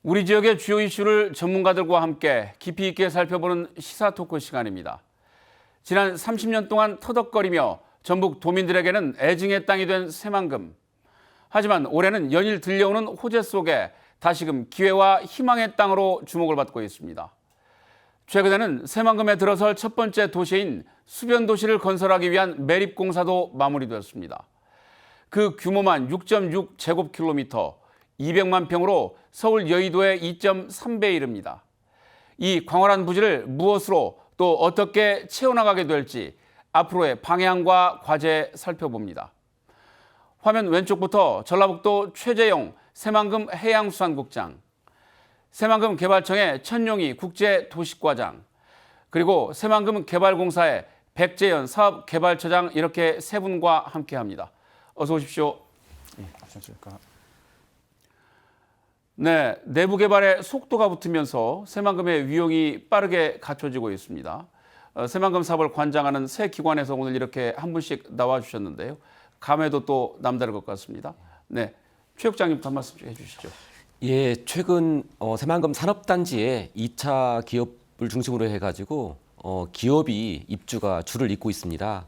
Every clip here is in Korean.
우리 지역의 주요 이슈를 전문가들과 함께 깊이 있게 살펴보는 시사 토크 시간입니다. 지난 30년 동안 터덕거리며 전북 도민들에게는 애증의 땅이 된 새만금. 하지만 올해는 연일 들려오는 호재 속에 다시금 기회와 희망의 땅으로 주목을 받고 있습니다. 최근에는 새만금에 들어설 첫 번째 도시인 수변도시를 건설하기 위한 매립공사도 마무리되었습니다. 그 규모만 6.6 제곱킬로미터, 200만 평으로 서울 여의도의 2.3배에 이릅니다. 이 광활한 부지를 무엇으로 또 어떻게 채워나가게 될지 앞으로의 방향과 과제 살펴봅니다. 화면 왼쪽부터 전라북도 최재용 새만금 해양수산국장, 새만금 개발청의 천용희 국제도시과장, 그리고 새만금 개발공사의 백재현 사업개발처장 이렇게 세 분과 함께합니다. 어서 오십시오. 네, 내부 개발에 속도가 붙으면서 새만금의 위용이 빠르게 갖춰지고 있습니다. 새만금 사업을 관장하는 새 기관에서 오늘 이렇게 한 분씩 나와주셨는데요. 감회도 또 남다를 것 같습니다. 네, 최 국장님부터 한 말씀 해주시죠. 예, 최근 새만금 산업단지에 2차 기업을 중심으로 해가지고 기업이 입주가 줄을 잇고 있습니다.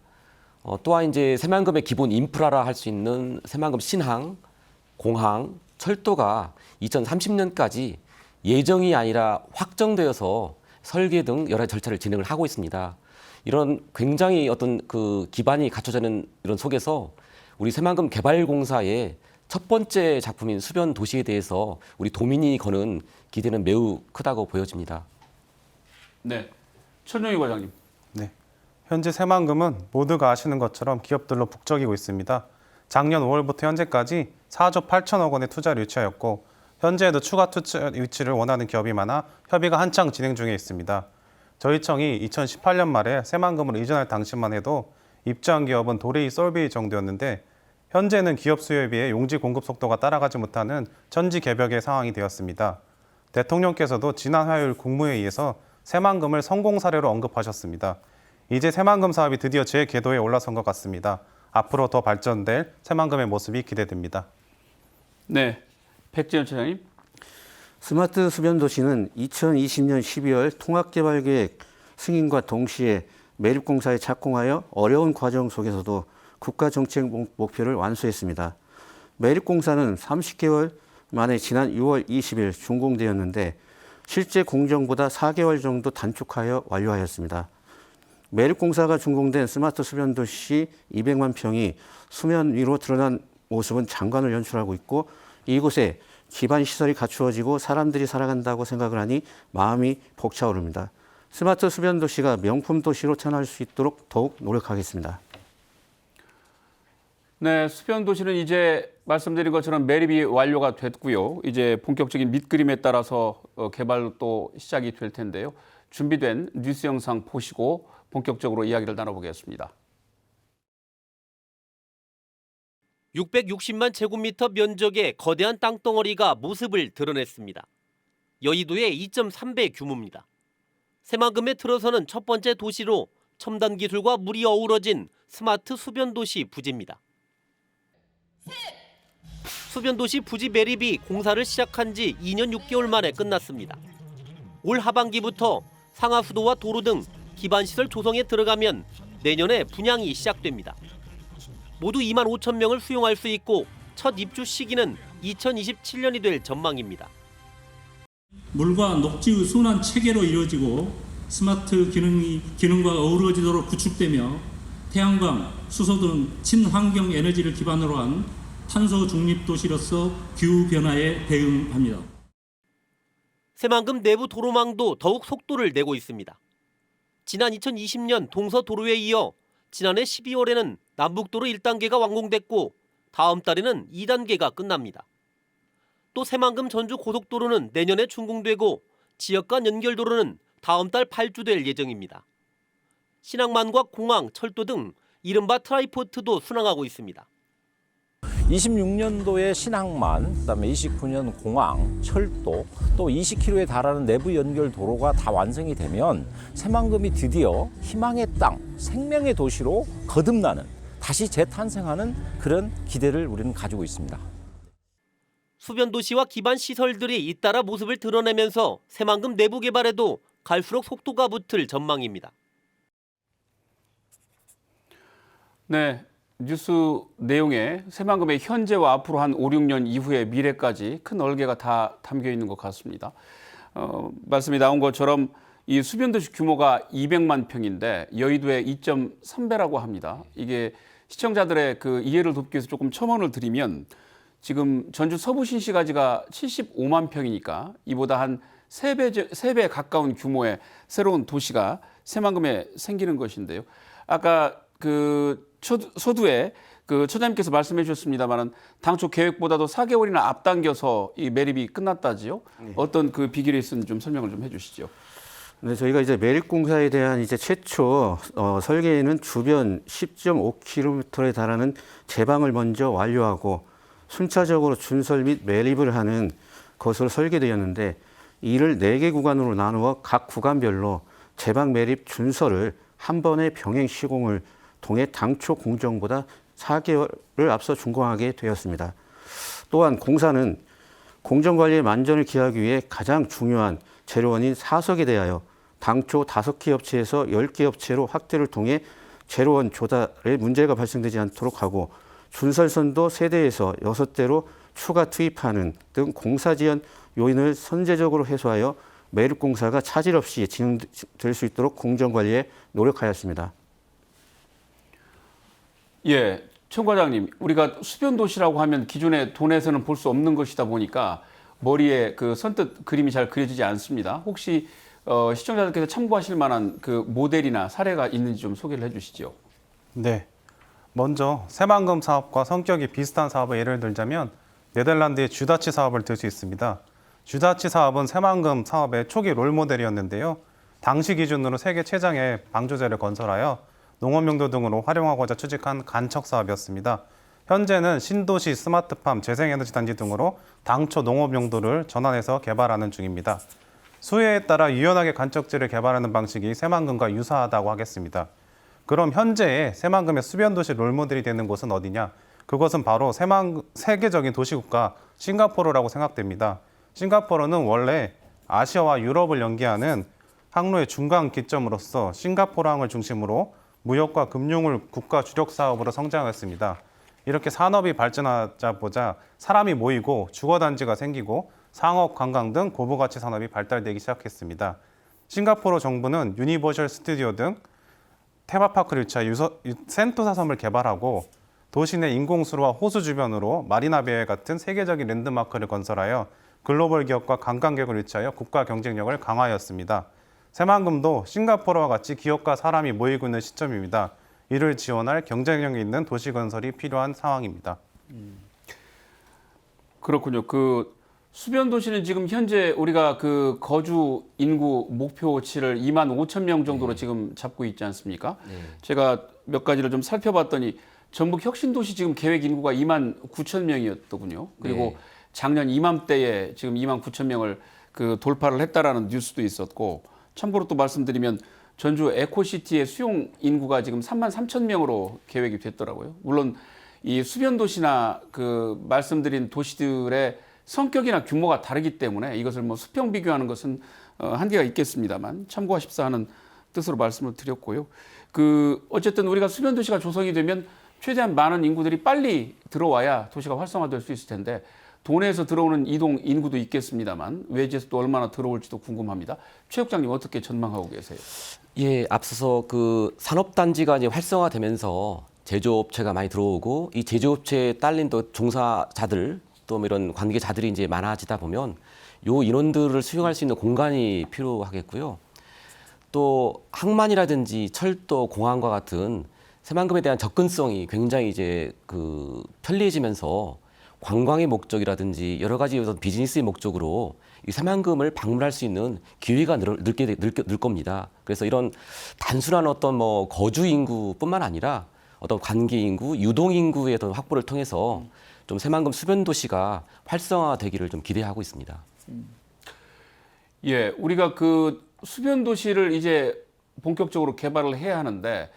또한 이제 새만금의 기본 인프라라 할 수 있는 새만금 신항, 공항, 철도가 2030년까지 예정이 아니라 확정되어서 설계 등 여러 절차를 진행을 하고 있습니다. 이런 굉장히 어떤 그 기반이 갖춰지는 이런 속에서 우리 새만금 개발공사의 첫 번째 작품인 수변 도시에 대해서 우리 도민이 거는 기대는 매우 크다고 보여집니다. 네, 천용희 과장님. 네, 현재 새만금은 모두가 아시는 것처럼 기업들로 북적이고 있습니다. 작년 5월부터 현재까지 4조 8천억 원의 투자를 유치하였고 현재에도 추가 투자 유치를 원하는 기업이 많아 협의가 한창 진행 중에 있습니다. 저희 청이 2018년 말에 새만금으로 이전할 당시만 해도 입주한 기업은 도레이 솔베이 정도였는데 현재는 기업 수요에 비해 용지 공급 속도가 따라가지 못하는 천지개벽의 상황이 되었습니다. 대통령께서도 지난 화요일 국무회의에서 새만금을 성공 사례로 언급하셨습니다. 이제 새만금 사업이 드디어 재궤도에 올라선 것 같습니다. 앞으로 더 발전될 새만금의 모습이 기대됩니다. 네, 백재현 차장님. 스마트 수변도시는 2020년 12월 통합개발계획 승인과 동시에 매립공사에 착공하여 어려운 과정 속에서도 국가정책 목표를 완수했습니다. 매립공사는 30개월 만에 지난 6월 20일 준공되었는데 실제 공정보다 4개월 정도 단축하여 완료하였습니다. 매립공사가 준공된 스마트 수변도시 200만 평이 수면 위로 드러난 모습은 장관을 연출하고 있고 이곳에 기반 시설이 갖추어지고 사람들이 살아간다고 생각을 하니 마음이 벅차오릅니다. 스마트 수변도시가 명품 도시로 태어날 수 있도록 더욱 노력하겠습니다. 네, 수변도시는 이제 말씀드린 것처럼 매립이 완료가 됐고요. 이제 본격적인 밑그림에 따라서 개발도 시작이 될 텐데요. 준비된 뉴스 영상 보시고 본격적으로 이야기를 나눠보겠습니다. 660만 제곱미터 면적의 거대한 땅덩어리가 모습을 드러냈습니다. 여의도의 2.3배 규모입니다. 새만금에 들어서는 첫 번째 도시로 첨단 기술과 물이 어우러진 스마트 수변도시 부지입니다. 수변도시 부지 매립이 공사를 시작한 지 2년 6개월 만에 끝났습니다. 올 하반기부터 상하수도와 도로 등 기반시설 조성에 들어가면 내년에 분양이 시작됩니다. 모두 2만 5천 명을 수용할 수 있고 첫 입주 시기는 2027년이 될 전망입니다. 물과 녹지의 순환 체계로 이루어지고 스마트 기능과 어우러지도록 구축되며 태양광, 수소 등 친환경 에너지를 기반으로 한 탄소 중립 도시로서 기후 변화에 대응합니다. 새만금 내부 도로망도 더욱 속도를 내고 있습니다. 지난 2020년 동서도로에 이어 지난해 12월에는 남북도로 1단계가 완공됐고 다음 달에는 2단계가 끝납니다. 또 새만금 전주 고속도로는 내년에 준공되고 지역 간 연결도로는 다음 달 발주될 예정입니다. 신항만과 공항, 철도 등 이른바 트라이포트도 순항하고 있습니다. 26년도에 신항만, 그다음에 29년 공항, 철도, 또 20km에 달하는 내부 연결 도로가 다 완성이 되면 새만금이 드디어 희망의 땅, 생명의 도시로 거듭나는, 다시 재탄생하는 그런 기대를 우리는 가지고 있습니다. 수변 도시와 기반 시설들이 잇따라 모습을 드러내면서 새만금 내부 개발에도 갈수록 속도가 붙을 전망입니다. 네, 뉴스 내용에 새만금의 현재와 앞으로 한 5, 6년 이후의 미래까지 큰 얼개가 다 담겨 있는 것 같습니다. 말씀이 나온 것처럼 이 수변도시 규모가 200만 평인데 여의도의 2.3배라고 합니다. 이게 시청자들의 그 이해를 돕기 위해서 조금 첨언을 드리면 지금 전주 서부 신시가지가 75만 평이니까 이보다 한 3배 가까운 규모의 새로운 도시가 새만금에 생기는 것인데요. 아까 그 서두에 그 처장님께서 말씀해 주셨습니다만은 당초 계획보다도 4개월이나 앞당겨서 이 매립이 끝났다지요. 어떤 그 비결이 있는지 좀 설명을 좀 해주시죠. 네, 저희가 이제 매립공사에 대한 이제 최초 설계에는 주변 10.5km에 달하는 제방을 먼저 완료하고 순차적으로 준설 및 매립을 하는 것으로 설계되었는데 이를 4개 구간으로 나누어 각 구간별로 제방 매립 준설을 한 번에 병행 시공을 통해 당초 공정보다 4개월을 앞서 준공하게 되었습니다. 또한 공사는 공정관리의 만전을 기하기 위해 가장 중요한 재료원인 사석에 대하여 당초 5개 업체에서 10개 업체로 확대를 통해 재료원 조달에 문제가 발생되지 않도록 하고 준설선도 3대에서 6대로 추가 투입하는 등 공사 지연 요인을 선제적으로 해소하여 매립 공사가 차질 없이 진행될 수 있도록 공정관리에 노력하였습니다. 예, 청 과장님, 우리가 수변 도시라고 하면 기존의 돈에서는 볼 수 없는 것이다 보니까 머리에 그 선뜻 그림이 잘 그려지지 않습니다. 혹시 시청자들께서 참고하실 만한 그 모델이나 사례가 있는지 좀 소개를 해주시죠. 네. 먼저 새만금 사업과 성격이 비슷한 사업을 예를 들자면 네덜란드의 주다치 사업을 들 수 있습니다. 주다치 사업은 새만금 사업의 초기 롤모델이었는데요. 당시 기준으로 세계 최장의 방조제를 건설하여 농업용도 등으로 활용하고자 추진한 간척 사업이었습니다. 현재는 신도시 스마트팜, 재생에너지 단지 등으로 당초 농업용도를 전환해서 개발하는 중입니다. 수요에 따라 유연하게 간척지를 개발하는 방식이 새만금과 유사하다고 하겠습니다. 그럼 현재의 새만금의 수변도시 롤모델이 되는 곳은 어디냐? 그것은 바로 세계적인 도시국가 싱가포르라고 생각됩니다. 싱가포르는 원래 아시아와 유럽을 연계하는 항로의 중간 기점으로서 싱가포르항을 중심으로 무역과 금융을 국가 주력 사업으로 성장했습니다. 이렇게 산업이 발전하자 보자 사람이 모이고 주거단지가 생기고 상업, 관광 등 고부가치 산업이 발달되기 시작했습니다. 싱가포르 정부는 유니버셜 스튜디오 등 테마파크를 유치하여 센토사 섬을 개발하고 도시 내 인공수로와 호수 주변으로 마리나베이 같은 세계적인 랜드마크를 건설하여 글로벌 기업과 관광객을 유치하여 국가 경쟁력을 강화하였습니다. 새만금도 싱가포르와 같이 기업과 사람이 모이고 있는 시점입니다. 이를 지원할 경쟁력 있는 도시 건설이 필요한 상황입니다. 그렇군요. 그 수변 도시는 지금 현재 우리가 그 거주 인구 목표치를 2만 5천 명 정도로 지금 잡고 있지 않습니까? 제가 몇 가지를 좀 살펴봤더니 전북 혁신도시 지금 계획 인구가 2만 9천 명이었더군요. 그리고 작년 이맘때에 지금 2만 9천 명을 그 돌파를 했다라는 뉴스도 있었고, 참고로 또 말씀드리면 전주 에코시티의 수용 인구가 지금 3만 3천 명으로 계획이 됐더라고요. 물론 이 수변 도시나 그 말씀드린 도시들의 성격이나 규모가 다르기 때문에 이것을 뭐 수평 비교하는 것은 한계가 있겠습니다만 참고하십사 하는 뜻으로 말씀을 드렸고요. 그 어쨌든 우리가 수변 도시가 조성이 되면 최대한 많은 인구들이 빨리 들어와야 도시가 활성화될 수 있을 텐데 도내에서 들어오는 이동 인구도 있겠습니다만 외지에서 또 얼마나 들어올지도 궁금합니다. 최 국장님 어떻게 전망하고 계세요? 예, 앞서서 그 산업단지가 이제 활성화되면서 제조업체가 많이 들어오고 이 제조업체에 딸린 또 종사자들 또 이런 관계자들이 이제 많아지다 보면 요 인원들을 수용할 수 있는 공간이 필요하겠고요. 또 항만이라든지 철도, 공항과 같은 새만금에 대한 접근성이 굉장히 이제 그 편리해지면서 관광의 목적이라든지 여러 가지 비즈니스의 목적으로 이 새만금을 방문할 수 있는 기회가 늘 겁니다. 그래서 이런 단순한 어떤 뭐 거주 인구뿐만 아니라 어떤 관계 인구, 유동 인구의 어떤 확보를 통해서 좀 새만금 수변 도시가 활성화되기를 좀 기대하고 있습니다. 예, 우리가 그 수변 도시를 이제 본격적으로 개발을 해야 하는데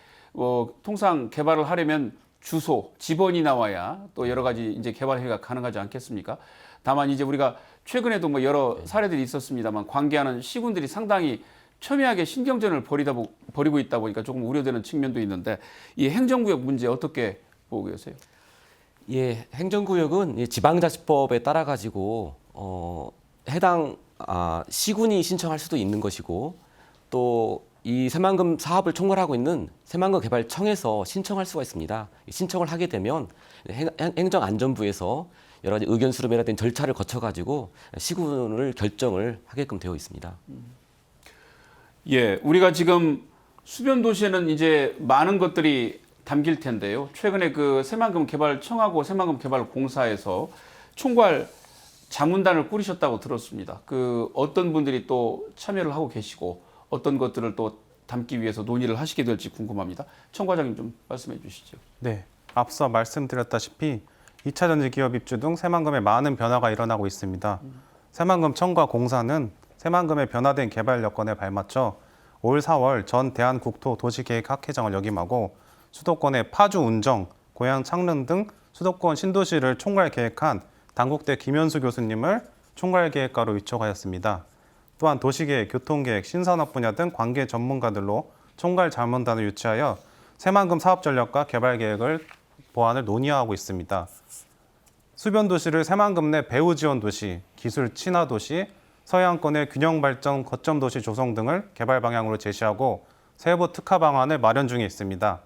통상 개발을 하려면 주소, 지번이 나와야 또 여러 가지 이제 개발 행위가 가능하지 않겠습니까? 다만 이제 우리가 최근에도 뭐 여러 사례들이 있었습니다만 관계하는 시군들이 상당히 첨예하게 신경전을 벌이고 있다 보니까 조금 우려되는 측면도 있는데 이 행정구역 문제 어떻게 보고 계세요? 예, 행정구역은 이 지방자치법에 따라 가지고 해당 시군이 신청할 수도 있는 것이고 또 이 새만금 사업을 총괄하고 있는 새만금 개발청에서 신청할 수가 있습니다. 신청을 하게 되면 행정안전부에서 여러 가지 의견 수렴이라든지 절차를 거쳐 가지고 시군을 결정을 하게끔 되어 있습니다. 예, 우리가 지금 수변 도시에는 이제 많은 것들이 담길 텐데요. 최근에 그 새만금 개발청하고 새만금 개발공사에서 총괄 자문단을 꾸리셨다고 들었습니다. 그 어떤 분들이 또 참여를 하고 계시고 어떤 것들을 또 담기 위해서 논의를 하시게 될지 궁금합니다. 청 과장님 좀 말씀해 주시죠. 네, 앞서 말씀드렸다시피 2차 전지 기업 입주 등 새만금에 많은 변화가 일어나고 있습니다. 새만금청과 공사는 새만금의 변화된 개발 여건에 발맞춰 올 4월 전 대한국토도시계획학회장을 역임하고 수도권의 파주, 운정, 고양, 창릉 등 수도권 신도시를 총괄 계획한 단국대 김현수 교수님을 총괄 계획가로 위촉하였습니다. 또한 도시계획, 교통계획, 신산업 분야 등 관계 전문가들로 총괄 자문단을 유치하여 새만금 사업 전략과 개발 계획을 보완을 논의하고 있습니다. 수변 도시를 새만금 내 배후 지원 도시, 기술 친화 도시, 서해안권의 균형 발전 거점 도시 조성 등을 개발 방향으로 제시하고 세부 특화 방안을 마련 중에 있습니다.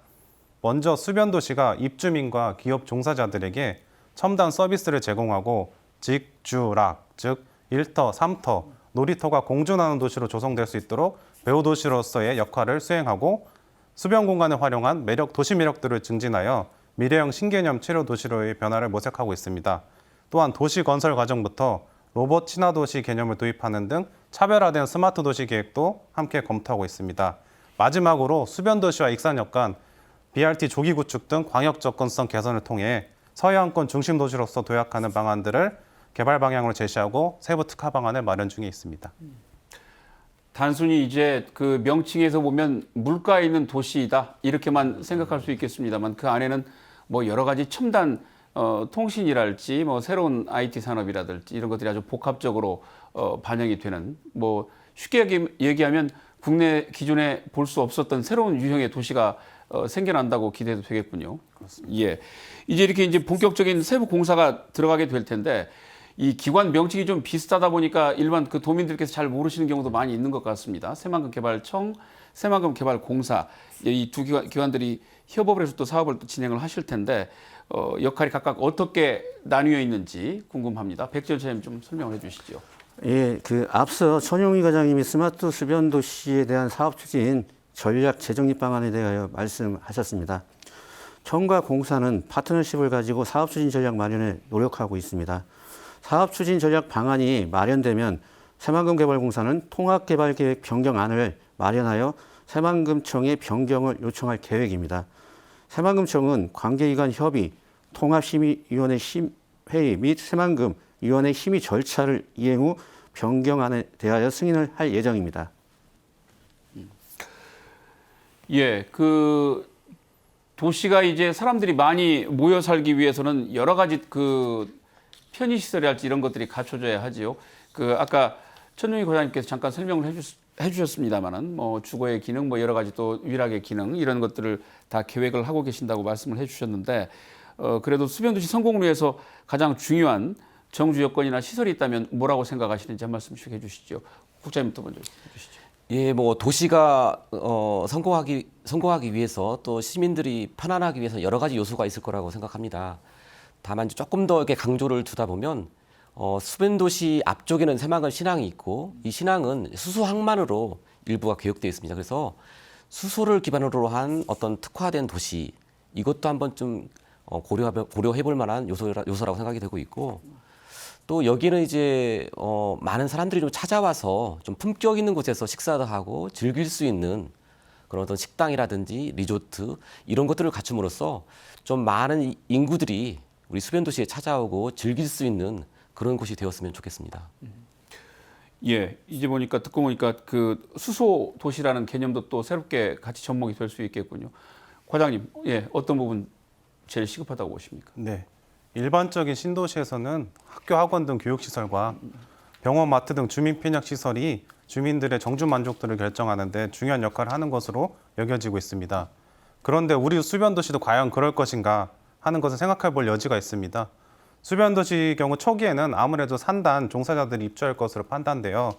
먼저 수변 도시가 입주민과 기업 종사자들에게 첨단 서비스를 제공하고 직주락, 즉 1터, 3터, 놀이터가 공존하는 도시로 조성될 수 있도록 배후 도시로서의 역할을 수행하고 수변 공간을 활용한 도시 매력들을 증진하여 미래형 신개념 치료 도시로의 변화를 모색하고 있습니다. 또한 도시 건설 과정부터 로봇 친화 도시 개념을 도입하는 등 차별화된 스마트 도시 계획도 함께 검토하고 있습니다. 마지막으로 수변 도시와 익산역 간 BRT 조기 구축 등 광역 접근성 개선을 통해 서해안권 중심 도시로서 도약하는 방안들을 개발 방향으로 제시하고 세부 특화 방안을 마련 중에 있습니다. 단순히 이제 그 명칭에서 보면 물가에 있는 도시이다 이렇게만 생각할 수 있겠습니다만 그 안에는 뭐 여러 가지 첨단 통신이랄지 뭐 새로운 IT 산업이라든지 이런 것들이 아주 복합적으로 반영이 되는 뭐 쉽게 얘기하면 국내 기존에 볼 수 없었던 새로운 유형의 도시가 생겨난다고 기대도 되겠군요. 그렇습니다. 예, 이제 이렇게 이제 본격적인 세부 공사가 들어가게 될 텐데 이 기관 명칭이 좀 비슷하다 보니까 일반 그 도민들께서 잘 모르시는 경우도 많이 있는 것 같습니다. 새만금 개발청, 새만금 개발공사 이 두 기관들이 협업을 해서 또 사업을 또 진행을 하실 텐데 역할이 각각 어떻게 나뉘어 있는지 궁금합니다. 백지연 차장님 좀 설명을 해주시죠. 예, 그 앞서 천용희 과장님이 스마트 수변 도시에 대한 사업 추진 전략 재정립 방안에 대하여 말씀하셨습니다. 청과 공사는 파트너십을 가지고 사업 추진 전략 마련에 노력하고 있습니다. 사업 추진 전략 방안이 마련되면 새만금 개발공사는 통합개발계획 변경안을 마련하여 새만금청에 변경을 요청할 계획입니다. 새만금청은 관계기관 협의, 통합심의위원회 회의 및 새만금 위원회 심의 절차를 이행 후 변경안에 대하여 승인을 할 예정입니다. 예, 그 도시가 이제 사람들이 많이 모여 살기 위해서는 여러 가지 그 편의시설이랄지 이런 것들이 갖춰져야 하지요. 그 아까 천용희 과장님께서 잠깐 설명을 해주셨습니다만은 뭐 주거의 기능, 뭐 여러 가지 또 위락의 기능 이런 것들을 다 계획을 하고 계신다고 말씀을 해주셨는데 그래도 수변도시 성공을 위해서 가장 중요한 정주 여건이나 시설이 있다면 뭐라고 생각하시는지 한 말씀씩 해주시죠. 국장님부터 먼저 해주시죠. 예, 뭐 도시가 성공하기 위해서 또 시민들이 편안하기 위해서 여러 가지 요소가 있을 거라고 생각합니다. 다만 조금 더 이렇게 강조를 두다 보면 수변 도시 앞쪽에는 새만금 신항이 있고 이 신항은 수소 항만으로 일부가 계획되어 있습니다. 그래서 수소를 기반으로 한 어떤 특화된 도시 이것도 한번 좀 고려해 볼 만한 요소라고 생각이 되고 있고 또 여기는 이제 많은 사람들이 좀 찾아와서 좀 품격 있는 곳에서 식사도 하고 즐길 수 있는 그런 어떤 식당이라든지 리조트 이런 것들을 갖춤으로써 좀 많은 인구들이 우리 수변 도시에 찾아오고 즐길 수 있는 그런 곳이 되었으면 좋겠습니다. 예, 이제 듣고 보니까 그 수소 도시라는 개념도 또 새롭게 같이 접목이 될 수 있겠군요. 과장님, 예, 어떤 부분 제일 시급하다고 보십니까? 네, 일반적인 신도시에서는 학교, 학원 등 교육시설과 병원, 마트 등 주민 편역 시설이 주민들의 정주 만족도를 결정하는 데 중요한 역할을 하는 것으로 여겨지고 있습니다. 그런데 우리 수변 도시도 과연 그럴 것인가 하는 것을 생각해 볼 여지가 있습니다. 수변 도시 경우 초기에는 아무래도 산단 종사자들이 입주할 것으로 판단되어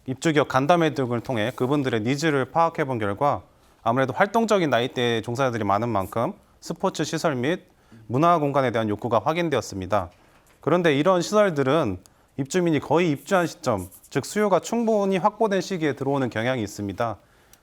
입주 기업 간담회 등을 통해 그분들의 니즈를 파악해 본 결과 아무래도 활동적인 나이대의 종사자들이 많은 만큼 스포츠 시설 및 문화 공간에 대한 욕구가 확인되었습니다. 그런데 이런 시설들은 입주민이 거의 입주한 시점, 즉 수요가 충분히 확보된 시기에 들어오는 경향이 있습니다.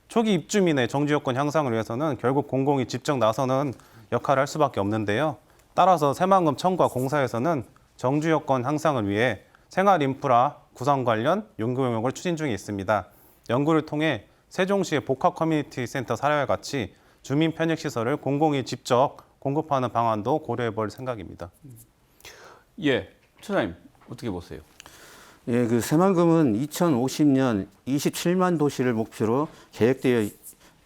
초기 입주민의 정주 여건 향상을 위해서는 결국 공공이 직접 나서는 역할을 할 수밖에 없는데요. 따라서 새만금 청과 공사에서는 정주 여건 향상을 위해 생활 인프라 구상 관련 연구 용역을 추진 중에 있습니다. 연구를 통해 세종시의 복합 커뮤니티 센터 사례와 같이 주민 편익 시설을 공공이 직접 공급하는 방안도 고려해 볼 생각입니다. 예, 처장님 어떻게 보세요? 예, 그 새만금은 2050년 27만 도시를 목표로 계획되어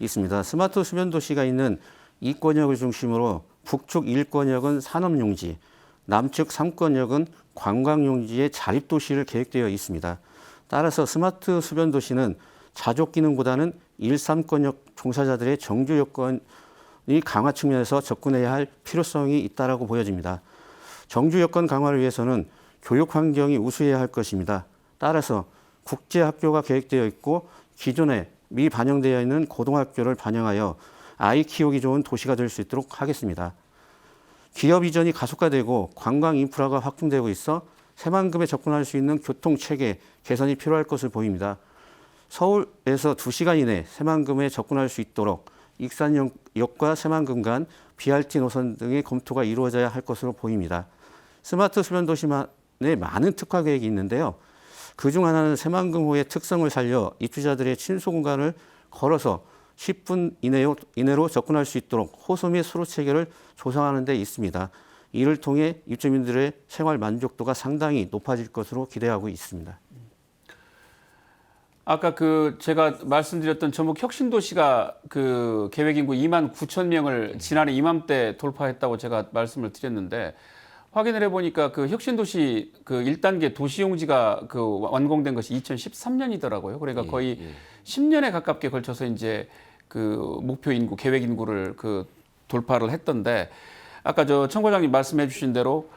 있습니다. 스마트 수변 도시가 있는 이권역을 중심으로 북측 1권역은 산업용지, 남측 3권역은 관광용지의 자립도시를 계획되어 있습니다. 따라서 스마트 수변 도시는 자족 기능보다는 1, 3권역 종사자들의 정주 여건이 강화 측면에서 접근해야 할 필요성이 있다고 보여집니다. 정주 여건 강화를 위해서는 교육 환경이 우수해야 할 것입니다. 따라서 국제학교가 계획되어 있고 기존에 미반영되어 있는 고등학교를 반영하여 아이 키우기 좋은 도시가 될 수 있도록 하겠습니다. 기업 이전이 가속화되고 관광 인프라가 확충되고 있어 새만금에 접근할 수 있는 교통체계 개선이 필요할 것을 보입니다. 서울에서 2시간 이내 새만금에 접근할 수 있도록 익산역과 새만금 간 BRT 노선 등의 검토가 이루어져야 할 것으로 보입니다. 스마트 수변 도시만의 많은 특화 계획이 있는데요. 그중 하나는 새만금호의 특성을 살려 입주자들의 친소 공간을 걸어서 10분 이내로 접근할 수 있도록 호소 및 수로 체계를 조성하는 데 있습니다. 이를 통해 입주민들의 생활 만족도가 상당히 높아질 것으로 기대하고 있습니다. 아까 제가 말씀드렸던 전북 혁신도시가 계획 인구 2만 9천 명을 지난해 이맘때 돌파했다고 제가 말씀을 드렸는데 확인을 해보니까 혁신도시 1단계 도시용지가 완공된 것이 2013년이더라고요. 그러니까 거의 10년에 가깝게 걸쳐서 이제 목표 인구, 계획 인구를 돌파를 했던데 아까 청 과장님 말씀해 주신 대로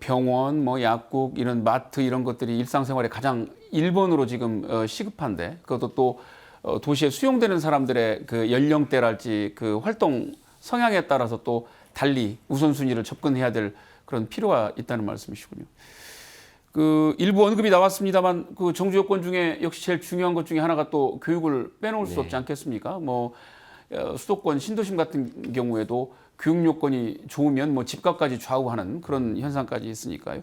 병원, 약국, 이런 마트 이런 것들이 일상생활에 가장 1번으로 지금 시급한데 그것도 또 도시에 수용되는 사람들의 연령대랄지 활동 성향에 따라서 또 달리 우선순위를 접근해야 될 그런 필요가 있다는 말씀이시군요. 일부 언급이 나왔습니다만 정주 여건 중에 역시 제일 중요한 것 중에 하나가 또 교육을 빼놓을 수 없지 않겠습니까? 수도권 신도심 같은 경우에도 교육 요건이 좋으면 집값까지 좌우하는 그런 현상까지 있으니까요.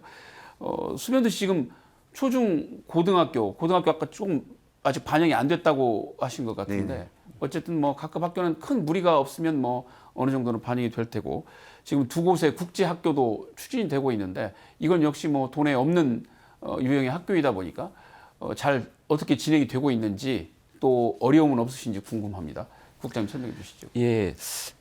수변도시 지금 초중 고등학교 아까 조금 아직 반영이 안 됐다고 하신 것 같은데 어쨌든 각급 학교는 큰 무리가 없으면 어느 정도는 반영이 될 테고 지금 두 곳의 국제 학교도 추진이 되고 있는데 이건 역시 돈에 없는 유형의 학교이다 보니까 잘 어떻게 진행이 되고 있는지 또 어려움은 없으신지 궁금합니다. 국장님 설명해 주시죠. 예,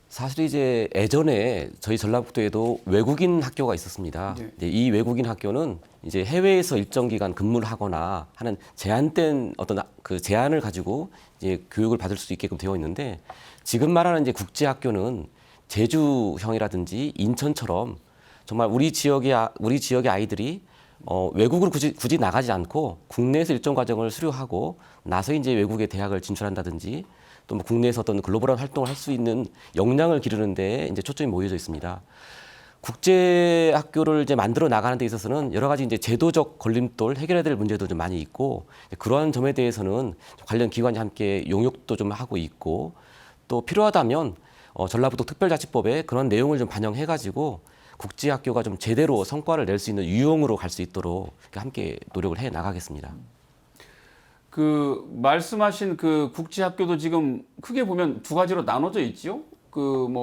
사실 이제 예전에 저희 전라북도에도 외국인 학교가 있었습니다. 네. 이 외국인 학교는 이제 해외에서 일정 기간 근무를 하거나 하는 제한된 어떤 제한을 가지고 이제 교육을 받을 수 있게끔 되어 있는데 지금 말하는 이제 국제 학교는 제주형이라든지 인천처럼 정말 우리 지역의 아이들이 외국으로 굳이 나가지 않고 국내에서 일정 과정을 수료하고 나서 이제 외국의 대학을 진출한다든지 또 국내에서 어떤 글로벌한 활동을 할 수 있는 역량을 기르는 데 이제 초점이 모여져 있습니다. 국제 학교를 이제 만들어 나가는 데 있어서는 여러 가지 이제 제도적 걸림돌 해결해야 될 문제도 좀 많이 있고 그러한 점에 대해서는 관련 기관이 함께 용역도 좀 하고 있고 또 필요하다면 전라북도 특별자치법에 그런 내용을 좀 반영해 가지고 국제 학교가 좀 제대로 성과를 낼 수 있는 유형으로 갈 수 있도록 함께 노력을 해 나가겠습니다. 말씀하신 국제학교도 지금 크게 보면 두 가지로 나눠져 있지요.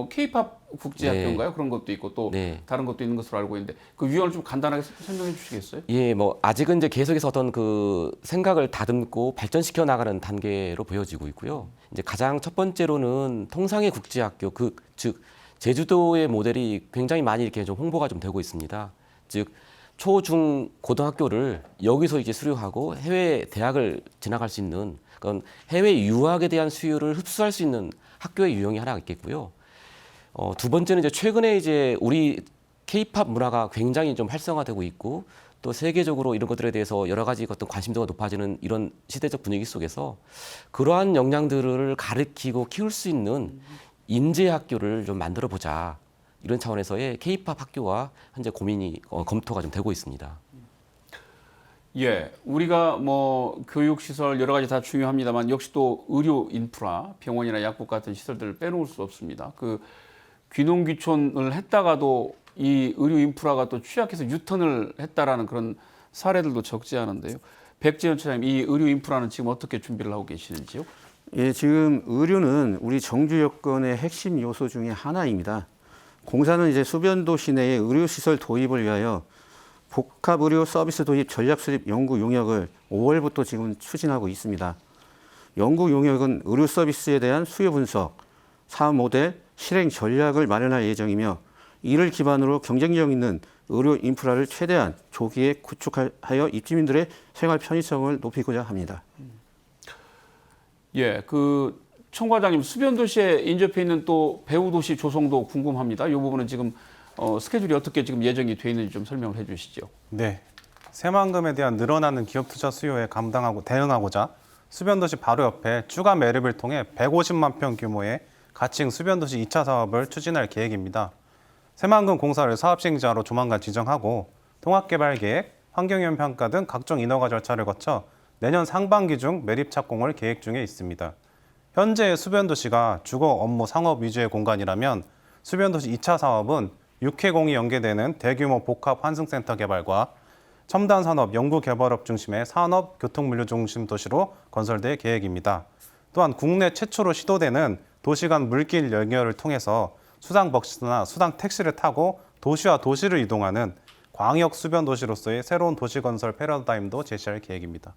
K-팝 국제학교인가요? 그런 것도 있고 또 다른 것도 있는 것으로 알고 있는데 유형을 좀 간단하게 설명해 주시겠어요? 예, 아직은 이제 계속해서 어떤 생각을 다듬고 발전시켜 나가는 단계로 보여지고 있고요. 이제 가장 첫 번째로는 통상의 국제학교, 즉 제주도의 모델이 굉장히 많이 이렇게 좀 홍보가 좀 되고 있습니다. 즉 초, 중, 고등학교를 여기서 이제 수료하고 해외 대학을 진학할 수 있는 그런 해외 유학에 대한 수요를 흡수할 수 있는 학교의 유형이 하나 있겠고요. 두 번째는 이제 최근에 이제 우리 K-팝 문화가 굉장히 좀 활성화되고 있고 또 세계적으로 이런 것들에 대해서 여러 가지 어떤 관심도가 높아지는 이런 시대적 분위기 속에서 그러한 역량들을 가르치고 키울 수 있는 인재 학교를 좀 만들어 보자. 이런 차원에서의 K-팝 학교와 현재 고민이 검토가 좀 되고 있습니다. 예, 우리가 뭐 교육 시설 여러 가지 다 중요합니다만 역시 또 의료 인프라, 병원이나 약국 같은 시설들을 빼놓을 수 없습니다. 그 귀농귀촌을 했다가도 이 의료 인프라가 또 취약해서 유턴을 했다라는 그런 사례들도 적지 않은데요. 백지연 차장님, 이 의료 인프라는 지금 어떻게 준비를 하고 계시는지요? 예, 지금 의료는 우리 정주 여건의 핵심 요소 중에 하나입니다. 공사는 이제 수변도시 내에 의료시설 도입을 위하여 복합의료 서비스 도입 전략 수립 연구 용역을 5월부터 지금 추진하고 있습니다. 연구 용역은 의료 서비스에 대한 수요 분석, 사업 모델, 실행 전략을 마련할 예정이며 이를 기반으로 경쟁력 있는 의료 인프라를 최대한 조기에 구축하여 입주민들의 생활 편의성을 높이고자 합니다. 예, 그 청과장님, 수변도시에 인접해 있는 또 배후도시 조성도 궁금합니다. 이 부분은 지금 스케줄이 어떻게 지금 예정이 돼 있는지 좀 설명을 해주시죠. 네, 새만금에 대한 늘어나는 기업 투자 수요에 대응하고자 수변도시 바로 옆에 추가 매립을 통해 150만 평 규모의 가칭 수변도시 2차 사업을 추진할 계획입니다. 새만금 공사를 사업 시행자로 조만간 지정하고 통합개발계획, 환경오염 평가 등 각종 인허가 절차를 거쳐 내년 상반기 중 매립 착공을 계획 중에 있습니다. 현재 수변도시가 주거, 업무, 상업 위주의 공간이라면 수변도시 2차 사업은 6회공이 연계되는 대규모 복합 환승센터 개발과 첨단 산업, 연구 개발업 중심의 산업, 교통 물류 중심 도시로 건설될 계획입니다. 또한 국내 최초로 시도되는 도시 간 물길 연결을 통해서 수상버스나 수상택시를 타고 도시와 도시를 이동하는 광역 수변도시로서의 새로운 도시 건설 패러다임도 제시할 계획입니다.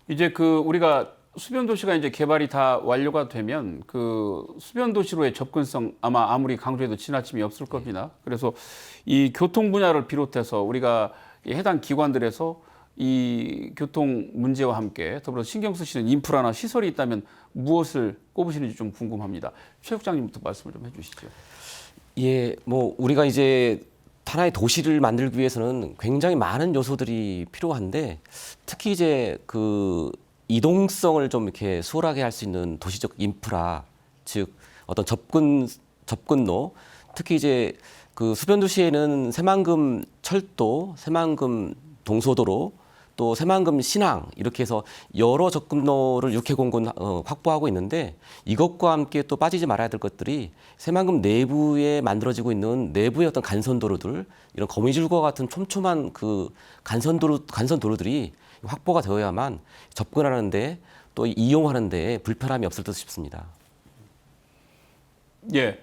이제 그 우리가 수변도시가 이제 개발이 다 완료가 되면 그 수변도시로의 접근성 아마 아무리 강조해도 지나침이 없을 겁니다. 그래서 이 교통 분야를 비롯해서 우리가 해당 기관들에서 이 교통 문제와 함께 더불어 신경 쓰시는 인프라나 시설이 있다면 무엇을 꼽으시는지 좀 궁금합니다. 최 국장님부터 말씀을 좀 해주시죠. 예, 뭐 우리가 이제 하나의 도시를 만들기 위해서는 굉장히 많은 요소들이 필요한데 특히 이제 그 이동성을 좀 이렇게 수월하게 할 수 있는 도시적 인프라, 즉 어떤 접근로, 특히 이제 그 수변도시에는 새만금 철도, 새만금 동서도로, 또 새만금 신항 이렇게 해서 여러 접근로를 6회공군 확보하고 있는데 이것과 함께 또 빠지지 말아야 될 것들이 새만금 내부에 만들어지고 있는 내부의 어떤 간선도로들, 이런 거미줄과 같은 촘촘한 그 간선도로들이 확보가 되어야만 접근하는데 또 이용하는데 불편함이 없을 듯 싶습니다. 예,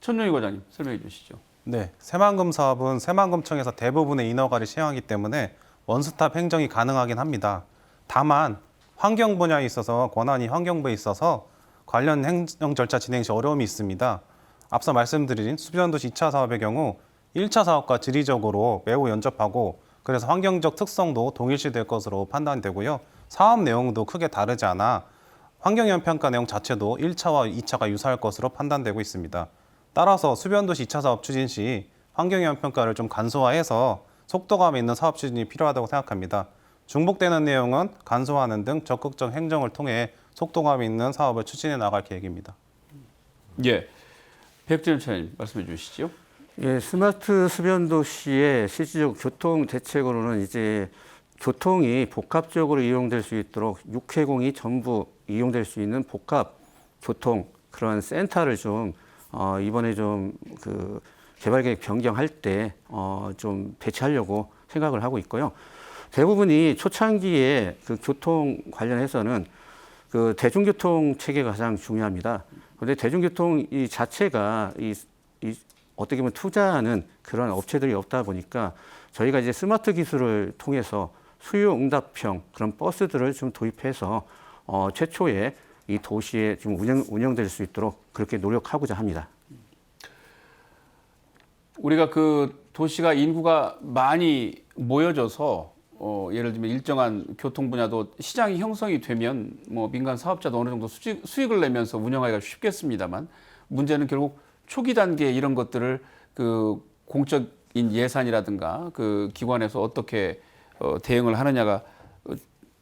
천룡희 과장님 설명해 주시죠. 네, 새만금 사업은 새만금청에서 대부분의 인허가를 시행하기 때문에 원스톱 행정이 가능하긴 합니다. 다만 환경 분야에 있어서 권한이 환경부에 있어서 관련 행정 절차 진행 시 어려움이 있습니다. 앞서 말씀드린 수변도시 2차 사업의 경우 1차 사업과 지리적으로 매우 연접하고 그래서 환경적 특성도 동일시될 것으로 판단되고요. 사업 내용도 크게 다르지 않아 환경오염 평가 내용 자체도 1차와 2차가 유사할 것으로 판단되고 있습니다. 따라서 수변도시 2차 사업 추진 시 환경오염 평가를 좀 간소화해서 속도감 있는 사업 추진이 필요하다고 생각합니다. 중복되는 내용은 간소화하는 등 적극적 행정을 통해 속도감 있는 사업을 추진해 나갈 계획입니다. 예, 백지연 차장님 말씀해 주시죠. 예, 스마트 수변도시의 실질적 교통 대책으로는 이제 교통이 복합적으로 이용될 수 있도록 6회공이 전부 이용될 수 있는 복합 교통 그런 센터를 좀 이번에 좀 그 개발계획 변경할 때 좀 배치하려고 생각을 하고 있고요. 대부분이 초창기에 그 교통 관련해서는 그 대중교통 체계가 가장 중요합니다. 그런데 대중교통 이 자체가 어떻게 보면 투자하는 그런 업체들이 없다 보니까 저희가 이제 스마트 기술을 통해서 수요 응답형 그런 버스들을 좀 도입해서 최초에 이 도시에 지금 운영될 수 있도록 그렇게 노력하고자 합니다. 우리가 그 도시가 인구가 많이 모여져서 예를 들면 일정한 교통 분야도 시장이 형성이 되면 뭐 민간 사업자도 어느 정도 수익을 내면서 운영하기가 쉽겠습니다만 문제는 결국 초기 단계 이런 것들을 그 공적인 예산이라든가 그 기관에서 어떻게 대응을 하느냐가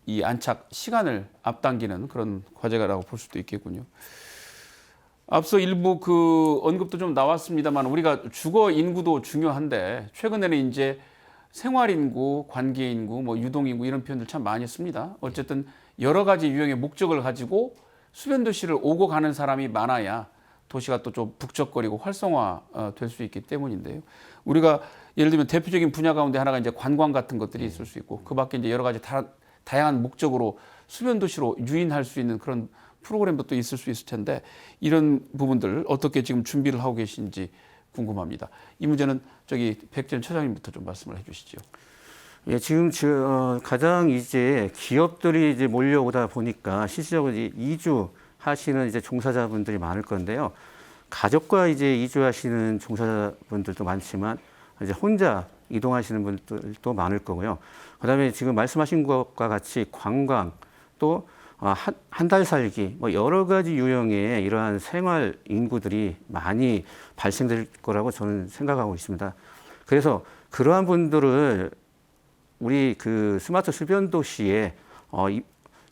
이 안착 시간을 앞당기는 그런 과제라고 볼 수도 있겠군요. 앞서 일부 그 언급도 좀 나왔습니다만 우리가 주거 인구도 중요한데 최근에는 이제 생활 인구, 관계 인구, 뭐 유동 인구 이런 표현들 참 많이 씁니다. 어쨌든 여러 가지 유형의 목적을 가지고 수변 도시를 오고 가는 사람이 많아야 도시가 또 좀 북적거리고 활성화 될 수 있기 때문인데요. 우리가 예를 들면 대표적인 분야 가운데 하나가 이제 관광 같은 것들이 있을 수 있고 그 밖에 이제 여러 가지 다양한 목적으로 수변 도시로 유인할 수 있는 그런 프로그램도 또 있을 수 있을 텐데 이런 부분들 어떻게 지금 준비를 하고 계신지 궁금합니다. 이 문제는 저기 백전 처장님부터 좀 말씀을 해주시죠. 예, 지금 가장 이제 기업들이 이제 몰려오다 보니까 실질적으로 이주하시는 이제 종사자분들이 많을 건데요. 가족과 이제 이주하시는 종사자분들도 많지만 이제 혼자 이동하시는 분들도 많을 거고요. 그다음에 지금 말씀하신 것과 같이 관광 또 한 달 살기 뭐 여러 가지 유형의 이러한 생활 인구들이 많이 발생될 거라고 저는 생각하고 있습니다. 그래서 그러한 분들을 우리 그 스마트 수변 도시에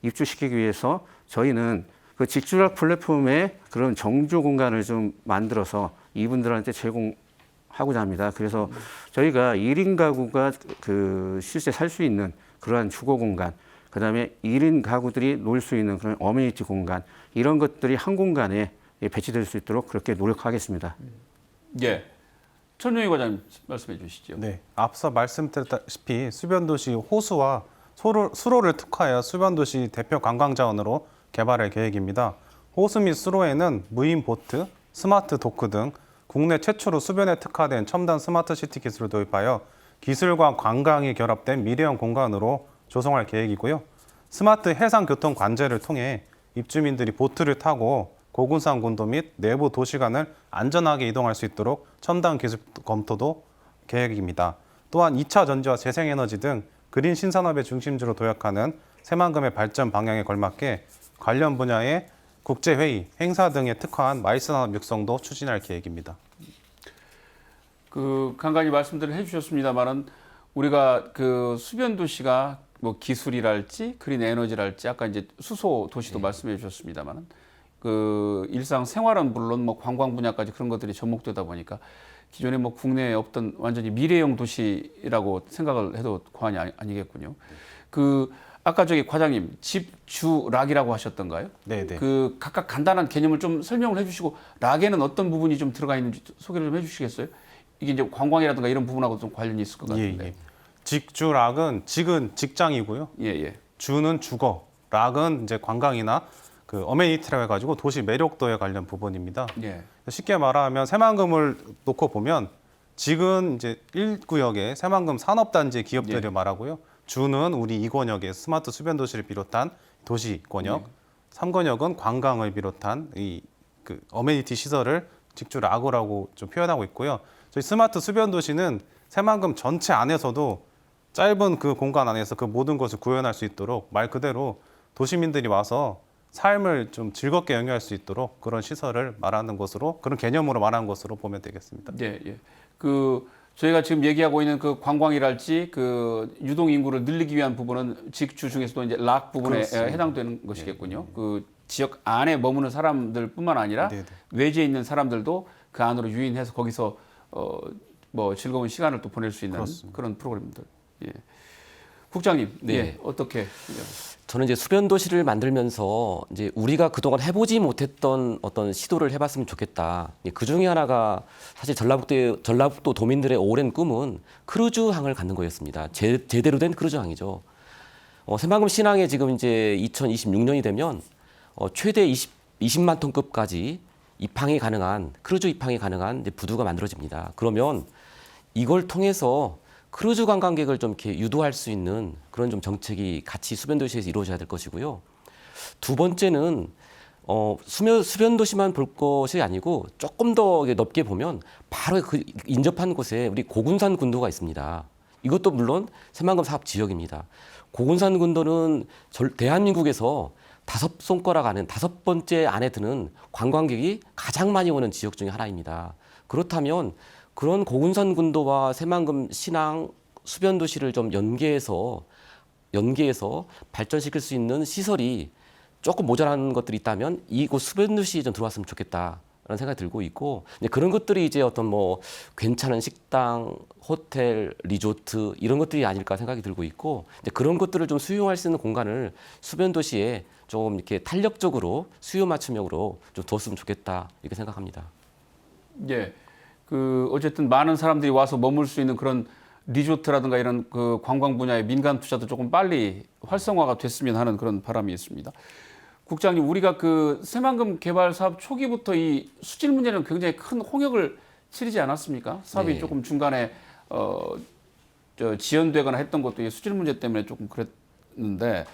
입주시키기 위해서 저희는 그 직주락 플랫폼에 그런 정주 공간을 좀 만들어서 이분들한테 제공하고자 합니다. 그래서 저희가 1인 가구가 그 실제 살 수 있는 그러한 주거 공간, 그다음에 1인 가구들이 놀 수 있는 그런 어메니티 공간 이런 것들이 한 공간에 배치될 수 있도록 그렇게 노력하겠습니다. 예, 천용희 과장님 말씀해 주시죠. 네, 앞서 말씀드렸다시피 수변도시 호수와 수로를 특화하여 수변도시 대표 관광자원으로 개발할 계획입니다. 호수 및 수로에는 무인 보트, 스마트 도크 등 국내 최초로 수변에 특화된 첨단 스마트 시티 기술을 도입하여 기술과 관광이 결합된 미래형 공간으로 조성할 계획이고요. 스마트 해상 교통 관제를 통해 입주민들이 보트를 타고 고군산 군도 및 내부 도시 간을 안전하게 이동할 수 있도록 첨단 기술 검토도 계획입니다. 또한 2차 전지와 재생에너지 등 그린 신산업의 중심지로 도약하는 새만금의 발전 방향에 걸맞게 관련 분야의 국제회의, 행사 등에 특화한 마이스산업 육성도 추진할 계획입니다. 그 간간히 말씀들을 해주셨습니다만은 우리가 그 수변 도시가 뭐 기술이랄지 그린 에너지랄지 아까 이제 수소 도시도 말씀해 주셨습니다만은 그 일상 생활은 물론 뭐 관광 분야까지 그런 것들이 접목되다 보니까 기존에 뭐 국내에 없던 완전히 미래형 도시라고 생각을 해도 과언이 아니겠군요. 그 아까 저기 과장님 집주락이라고 하셨던가요? 네. 그 각각 간단한 개념을 좀 설명을 해주시고 락에는 어떤 부분이 좀 들어가 있는지 소개를 좀 해주시겠어요? 이게 이제 관광이라든가 이런 부분하고 좀 관련이 있을 것 같은데. 예. 직주락은 직은 직장이고요. 예. 주는 주거, 락은 이제 관광이나 그 어메니티라고 해가지고 도시 매력도에 관련 부분입니다. 예. 쉽게 말하면 새만금을 놓고 보면 직은 이제 1구역의 새만금 산업단지 기업들을 말하고요. 주는 우리 2권역의 스마트 수변 도시를 비롯한 도시 권역, 3권역은 관광을 비롯한 이 그 어메니티 시설을 직주락이라고 좀 표현하고 있고요. 저희 스마트 수변 도시는 새만금 전체 안에서도 짧은 그 공간 안에서 그 모든 것을 구현할 수 있도록 말 그대로 도시민들이 와서 삶을 좀 즐겁게 영위할 수 있도록 그런 시설을 말하는 것으로 그런 개념으로 말하는 것으로 보면 되겠습니다. 예. 그 저희가 지금 얘기하고 있는 그 관광이랄지 그 유동 인구를 늘리기 위한 부분은 직주 중에서도 이제 락 부분에 그렇습니다. 해당되는 것이겠군요. 그 지역 안에 머무는 사람들뿐만 아니라 외지에 있는 사람들도 그 안으로 유인해서 거기서 뭐 즐거운 시간을 또 보낼 수 있는 그렇습니다. 그런 프로그램들. 예. 국장님, 네. 어떻게? 저는 이제 수변 도시를 만들면서 이제 우리가 그동안 해보지 못했던 어떤 시도를 해봤으면 좋겠다. 그 중에 하나가 사실 전라북도 도민들의 오랜 꿈은 크루즈항을 갖는 거였습니다. 제대로 된 크루즈항이죠. 새만금 신항에 지금 이제 2026년이 되면 최대 20만 톤급까지 크루즈 입항이 가능한 이제 부두가 만들어집니다. 그러면 이걸 통해서 크루즈 관광객을 좀 이렇게 유도할 수 있는 그런 좀 정책이 같이 수변 도시에서 이루어져야 될 것이고요. 두 번째는 수변 도시만 볼 것이 아니고 조금 더 넓게 보면 바로 그 인접한 곳에 우리 고군산 군도가 있습니다. 이것도 물론 새만금 사업 지역입니다. 고군산 군도는 대한민국에서 5손가락 안에 5번째 안에 드는 관광객이 가장 많이 오는 지역 중에 하나입니다. 그렇다면 그런 고군산 군도와 새만금 신항 수변 도시를 좀 연계해서 발전시킬 수 있는 시설이 조금 모자란 것들이 있다면 이곳 수변 도시에 좀 들어왔으면 좋겠다라는 생각이 들고 있고, 그런 것들이 이제 어떤 뭐 괜찮은 식당, 호텔, 리조트 이런 것들이 아닐까 생각이 들고 있고, 그런 것들을 좀 수용할 수 있는 공간을 수변 도시에 좀 이렇게 탄력적으로 수요 맞춤형으로 좀 뒀으면 좋겠다 이렇게 생각합니다. 예, 그 어쨌든 많은 사람들이 와서 머물 수 있는 그런 리조트라든가 이런 그 관광 분야의 민간 투자도 조금 빨리 활성화가 됐으면 하는 그런 바람이 있습니다. 국장님, 우리가 그 새만금 개발 사업 초기부터 이 수질 문제는 굉장히 큰 홍역을 치르지 않았습니까? 사업이 네. 조금 중간에 지연되거나 했던 것도 이 수질 문제 때문에 조금 그랬는데,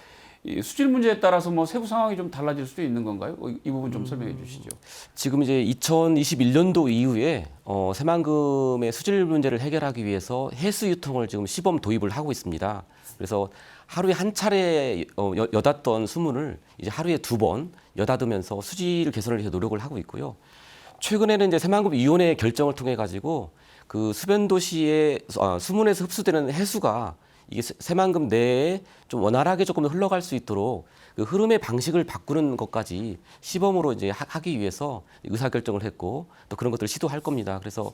이 수질 문제에 따라서 뭐 세부 상황이 좀 달라질 수도 있는 건가요? 이 부분 좀 설명해 주시죠. 지금 이제 2021년도 이후에 새만금의 수질 문제를 해결하기 위해서 해수 유통을 지금 시범 도입을 하고 있습니다. 그래서 하루에 한 차례 여닫던 수문을 이제 하루에 2번 여닫으면서 수질 개선을 위해서 노력을 하고 있고요. 최근에는 이제 새만금 위원회의 결정을 통해 가지고 그 수변 도시의 수문에서 흡수되는 해수가 이게 새만금 내에 좀 원활하게 조금 흘러갈 수 있도록 그 흐름의 방식을 바꾸는 것까지 시범으로 이제 하기 위해서 의사결정을 했고, 또 그런 것들을 시도할 겁니다. 그래서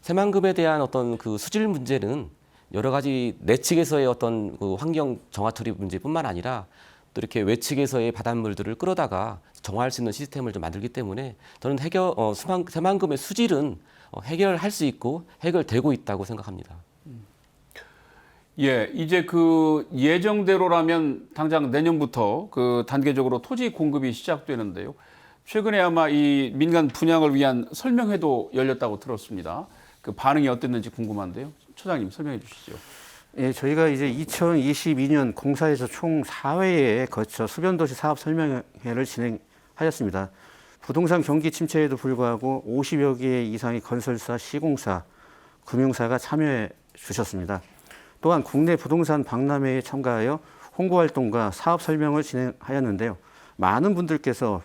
새만금에 대한 어떤 그 수질 문제는 여러 가지 내측에서의 어떤 그 환경 정화 처리 문제뿐만 아니라 또 이렇게 외측에서의 바닷물들을 끌어다가 정화할 수 있는 시스템을 좀 만들기 때문에 저는 새만금의 수질은 해결할 수 있고 해결되고 있다고 생각합니다. 예, 이제 그 예정대로라면 당장 내년부터 그 단계적으로 토지 공급이 시작되는데요. 최근에 아마 이 민간 분양을 위한 설명회도 열렸다고 들었습니다. 그 반응이 어땠는지 궁금한데요. 처장님 설명해 주시죠. 예, 저희가 이제 2022년 공사에서 총 4회에 거쳐 수변도시 사업 설명회를 진행하였습니다. 부동산 경기 침체에도 불구하고 50여 개 이상의 건설사, 시공사, 금융사가 참여해 주셨습니다. 또한 국내 부동산 박람회에 참가하여 홍보활동과 사업 설명을 진행하였는데요. 많은 분들께서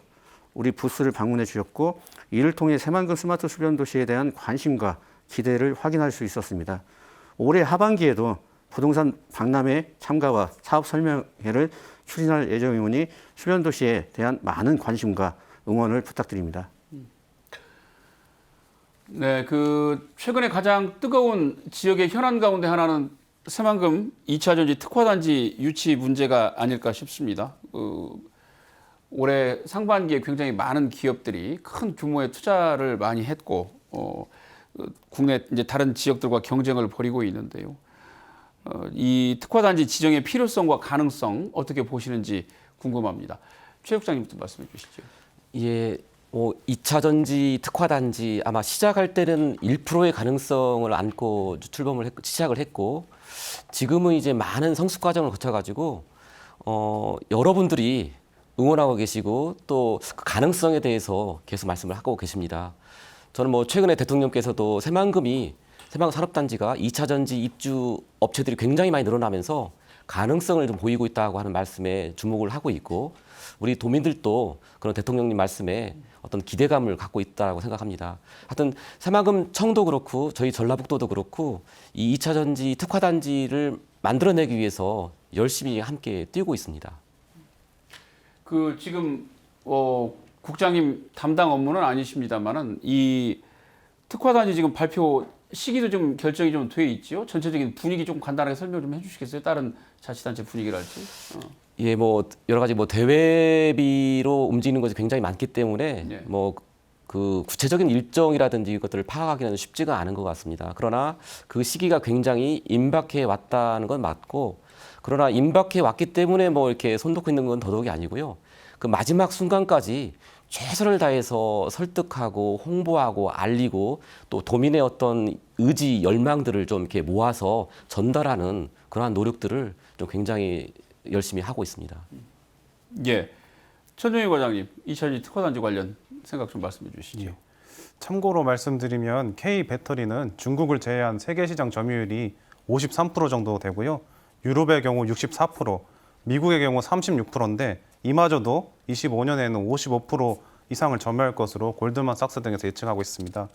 우리 부스를 방문해 주셨고, 이를 통해 새만금 스마트 수변 도시에 대한 관심과 기대를 확인할 수 있었습니다. 올해 하반기에도 부동산 박람회 참가와 사업 설명회를 추진할 예정이오니 수변 도시에 대한 많은 관심과 응원을 부탁드립니다. 네, 그 최근에 가장 뜨거운 지역의 현안 가운데 하나는 새만금 2차 전지 특화단지 유치 문제가 아닐까 싶습니다. 올해 상반기에 굉장히 많은 기업들이 큰 규모의 투자를 많이 했고, 국내 이제 다른 지역들과 경쟁을 벌이고 있는데요. 이 특화단지 지정의 필요성과 가능성 어떻게 보시는지 궁금합니다. 최 국장님부터 말씀해 주시죠. 예, 2차 전지 특화단지 아마 시작할 때는 1%의 가능성을 안고 시작을 했고, 지금은 이제 많은 성숙 과정을 거쳐가지고 여러분들이 응원하고 계시고 또 그 가능성에 대해서 계속 말씀을 하고 계십니다. 저는 뭐 최근에 대통령께서도 새만금 산업단지가 2차 전지 입주 업체들이 굉장히 많이 늘어나면서 가능성을 좀 보이고 있다고 하는 말씀에 주목을 하고 있고, 우리 도민들도 그런 대통령님 말씀에 어떤 기대감을 갖고 있다고 생각합니다. 하여튼 새만금 청도 그렇고 저희 전라북도도 그렇고 이 2차 전지 특화단지를 만들어내기 위해서 열심히 함께 뛰고 있습니다. 그 지금 국장님 담당 업무는 아니십니다만은 이 특화단지 지금 발표 시기도 좀 결정이 좀 돼 있지요. 전체적인 분위기 좀 간단하게 설명 좀 해주시겠어요? 다른 자치단체 분위기랄지. 예, 뭐 여러 가지 뭐 대외비로 움직이는 것이 굉장히 많기 때문에 네. 뭐 그 구체적인 일정이라든지 이것들을 파악하기는 쉽지가 않은 것 같습니다. 그러나 그 시기가 굉장히 임박해 왔다는 건 맞고, 그러나 임박해 왔기 때문에 뭐 이렇게 손 놓고 있는 건 더더욱이 아니고요. 그 마지막 순간까지 최선을 다해서 설득하고 홍보하고 알리고 또 도민의 어떤 의지, 열망들을 좀 이렇게 모아서 전달하는 그러한 노력들을 좀 굉장히 열심히 하고 있습니다. 예. 천정희 과장님, 2차전지 특화단지 관련 생각 좀 말씀해 주시죠. 예. 참고로 말씀드리면 K 배터리는 중국을 제외한 세계 시장 점유율이 53% 정도 되고요. 유럽의 경우 64%, 미국의 경우 36%인데 이마저도 25년에는 55% 이상을 점유할 것으로 골드만삭스 등에서 예측하고 있습니다.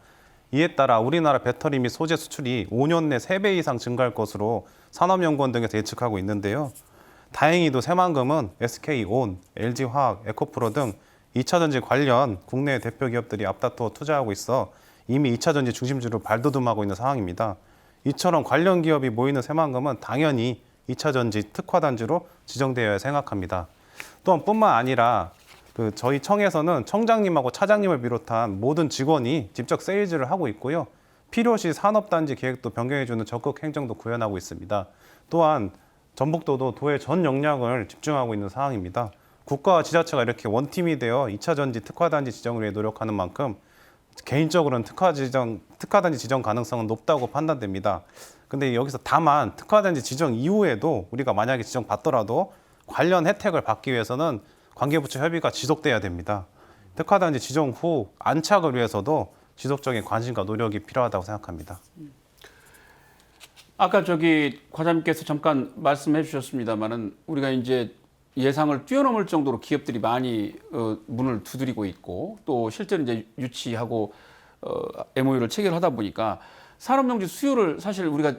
이에 따라 우리나라 배터리 및 소재 수출이 5년 내 3배 이상 증가할 것으로 산업연구원 등에서 예측하고 있는데요. 다행히도 새만금은 SK온, LG화학, 에코프로 등 2차전지 관련 국내 대표 기업들이 앞다투어 투자하고 있어 이미 2차전지 중심주로 발돋움하고 있는 상황입니다. 이처럼 관련 기업이 모이는 새만금은 당연히 2차전지 특화단지로 지정되어야 생각합니다. 또한 뿐만 아니라 저희 청에서는 청장님하고 차장님을 비롯한 모든 직원이 직접 세일즈를 하고 있고요. 필요시 산업단지 계획도 변경해주는 적극 행정도 구현하고 있습니다. 또한 전북도도 도의 전 역량을 집중하고 있는 상황입니다. 국가와 지자체가 이렇게 원팀이 되어 2차전지 특화단지 지정을 위해 노력하는 만큼 개인적으로는 특화단지 지정 가능성은 높다고 판단됩니다. 근데 여기서 다만 특화단지 지정 이후에도 우리가 만약에 지정받더라도 관련 혜택을 받기 위해서는 관계부처 협의가 지속돼야 됩니다. 특화단지 지정 후 안착을 위해서도 지속적인 관심과 노력이 필요하다고 생각합니다. 아까 과장님께서 잠깐 말씀해 주셨습니다만은 우리가 이제 예상을 뛰어넘을 정도로 기업들이 많이 문을 두드리고 있고 또 실제로 이제 유치하고 MOU를 체결하다 보니까 산업용지 수요를 사실 우리가